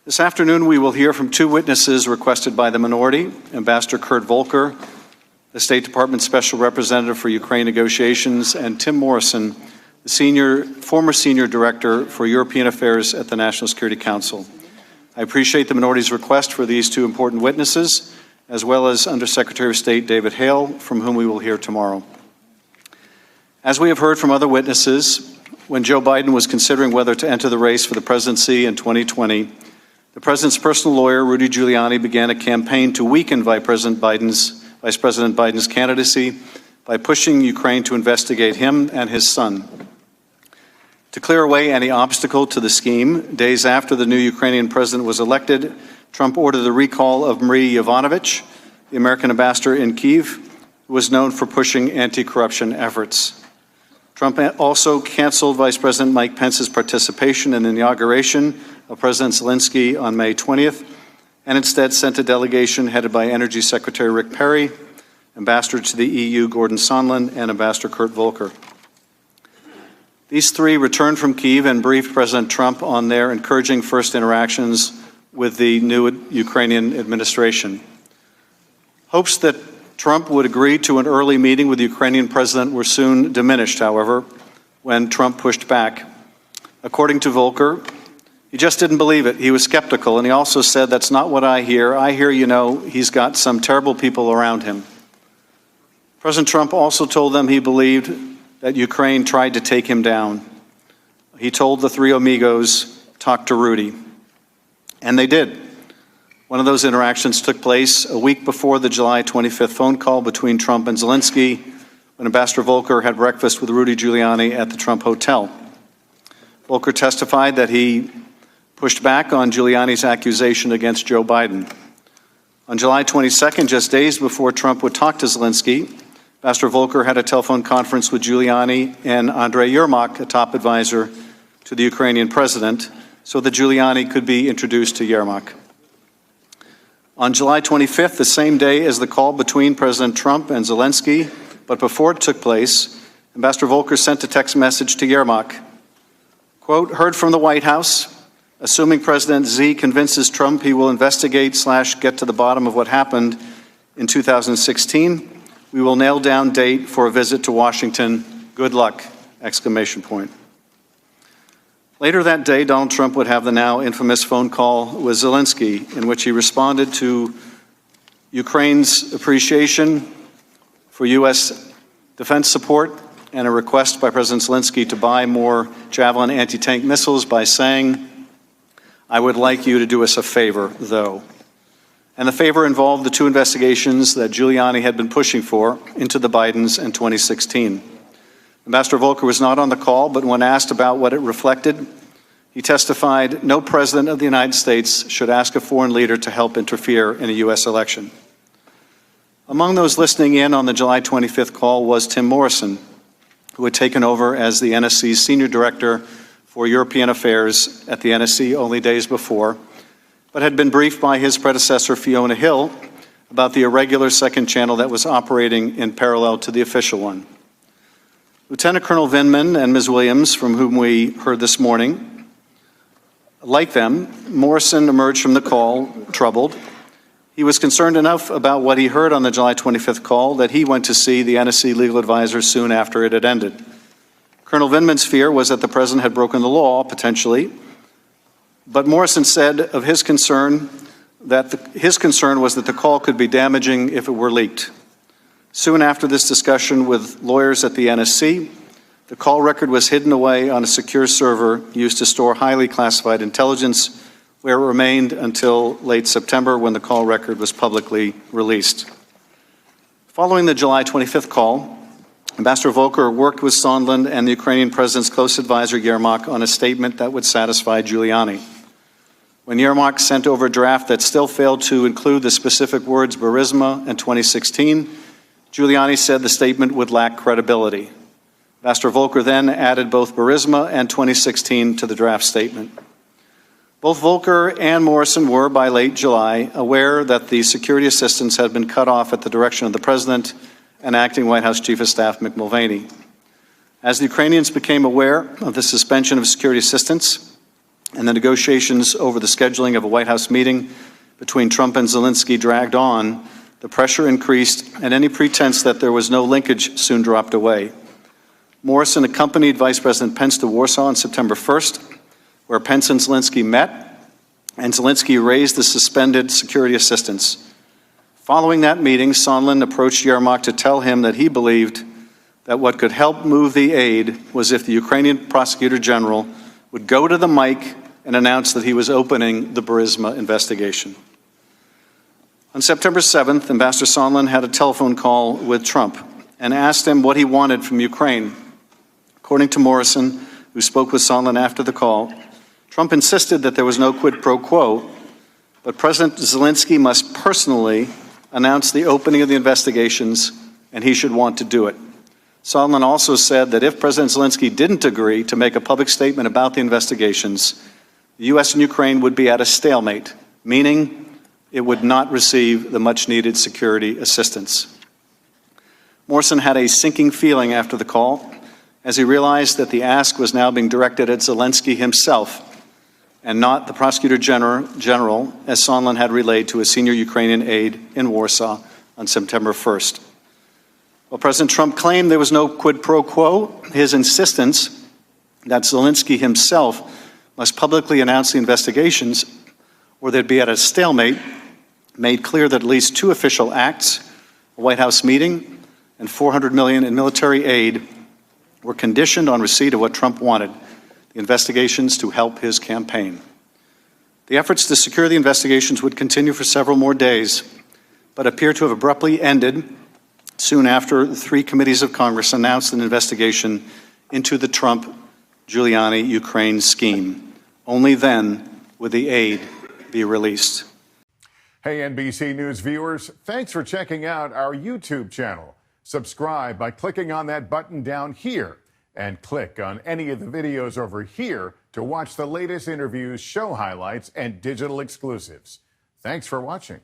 This afternoon, we will hear from two witnesses requested by the minority, Ambassador Kurt Volker, the State Department Special Representative for Ukraine negotiations, and Tim Morrison, the former Senior Director for European Affairs at the National Security Council. I appreciate the minority's request for these two important witnesses, as well as Undersecretary of State David Hale, from whom we will hear tomorrow. As we have heard from other witnesses, when Joe Biden was considering whether to enter the race for the presidency in 2020, the president's personal lawyer, Rudy Giuliani, began a campaign to weaken Vice President Biden's candidacy by pushing Ukraine to investigate him and his son. To clear away any obstacle to the scheme, days after the new Ukrainian president was elected, Trump ordered the recall of Marie Yovanovitch, the American ambassador in Kyiv, who was known for pushing anti-corruption efforts. Trump also canceled Vice President Mike Pence's participation in the inauguration of President Zelensky on May 20th, and instead sent a delegation headed by Energy Secretary Rick Perry, Ambassador to the EU Gordon Sondland, and Ambassador Kurt Volker. These three returned from Kyiv and briefed President Trump on their encouraging first interactions with the new Ukrainian administration. Hopes that Trump would agree to an early meeting with the Ukrainian president were soon diminished, however, when Trump pushed back. According to Volker, he just didn't believe it. He was skeptical, and he also said, "That's not what I hear. I hear, he's got some terrible people around him." President Trump also told them he believed that Ukraine tried to take him down. He told the three amigos, "Talk to Rudy." And they did. One of those interactions took place a week before the July 25th phone call between Trump and Zelensky, when Ambassador Volker had breakfast with Rudy Giuliani at the Trump Hotel. Volker testified that he pushed back on Giuliani's accusation against Joe Biden. On July 22nd, just days before Trump would talk to Zelensky, Ambassador Volker had a telephone conference with Giuliani and Andrei Yermak, a top advisor to the Ukrainian president, so that Giuliani could be introduced to Yermak. On July 25th, the same day as the call between President Trump and Zelensky, but before it took place, Ambassador Volker sent a text message to Yermak. Quote, "Heard from the White House. Assuming President Z convinces Trump he will investigate/get to the bottom of what happened in 2016, we will nail down date for a visit to Washington. Good luck!" Exclamation point. Later that day, Donald Trump would have the now infamous phone call with Zelensky, in which he responded to Ukraine's appreciation for U.S. defense support and a request by President Zelensky to buy more Javelin anti-tank missiles by saying, "I would like you to do us a favor, though." And the favor involved the two investigations that Giuliani had been pushing for into the Bidens in 2016. Ambassador Volker was not on the call, but when asked about what it reflected, he testified, "No president of the United States should ask a foreign leader to help interfere in a U.S. election." Among those listening in on the July 25th call was Tim Morrison, who had taken over as the NSC's Senior Director for European Affairs at the NSC only days before, but had been briefed by his predecessor, Fiona Hill, about the irregular second channel that was operating in parallel to the official one. Lieutenant Colonel Vindman and Ms. Williams, from whom we heard this morning, like them, Morrison emerged from the call troubled. He was concerned enough about what he heard on the July 25th call that he went to see the NSC legal advisor soon after it had ended. Colonel Vindman's fear was that the president had broken the law, potentially, but Morrison said of his concern his concern was that the call could be damaging if it were leaked. Soon after this discussion with lawyers at the NSC, the call record was hidden away on a secure server used to store highly classified intelligence, where it remained until late September when the call record was publicly released. Following the July 25th call, Ambassador Volker worked with Sondland and the Ukrainian president's close advisor Yermak on a statement that would satisfy Giuliani. When Yermak sent over a draft that still failed to include the specific words Burisma and 2016, Giuliani said the statement would lack credibility. Ambassador Volker then added both Burisma and 2016 to the draft statement. Both Volker and Morrison were, by late July, aware that the security assistance had been cut off at the direction of the president and acting White House Chief of Staff Mick Mulvaney. As the Ukrainians became aware of the suspension of security assistance, and the negotiations over the scheduling of a White House meeting between Trump and Zelensky dragged on, the pressure increased, and any pretense that there was no linkage soon dropped away. Morrison accompanied Vice President Pence to Warsaw on September 1st, where Pence and Zelensky met, and Zelensky raised the suspended security assistance. Following that meeting, Sondland approached Yermak to tell him that he believed that what could help move the aid was if the Ukrainian prosecutor general would go to the mic and announce that he was opening the Burisma investigation. On September 7th, Ambassador Sondland had a telephone call with Trump and asked him what he wanted from Ukraine. According to Morrison, who spoke with Sondland after the call, Trump insisted that there was no quid pro quo, but President Zelensky must personally announce the opening of the investigations, and he should want to do it. Sondland also said that if President Zelensky didn't agree to make a public statement about the investigations, the U.S. and Ukraine would be at a stalemate, meaning it would not receive the much-needed security assistance. Morrison had a sinking feeling after the call, as he realized that the ask was now being directed at Zelensky himself and not the prosecutor general, as Sondland had relayed to a senior Ukrainian aide in Warsaw on September 1st. While President Trump claimed there was no quid pro quo, his insistence that Zelensky himself must publicly announce the investigations or they'd be at a stalemate made clear that at least two official acts, a White House meeting and $400 million in military aid, were conditioned on receipt of what Trump wanted, the investigations to help his campaign. The efforts to secure the investigations would continue for several more days, but appear to have abruptly ended soon after the three committees of Congress announced an investigation into the Trump-Giuliani-Ukraine scheme. Only then would the aid be released. Hey, NBC News viewers, thanks for checking out our YouTube channel. Subscribe by clicking on that button down here and click on any of the videos over here to watch the latest interviews, show highlights, and digital exclusives. Thanks for watching.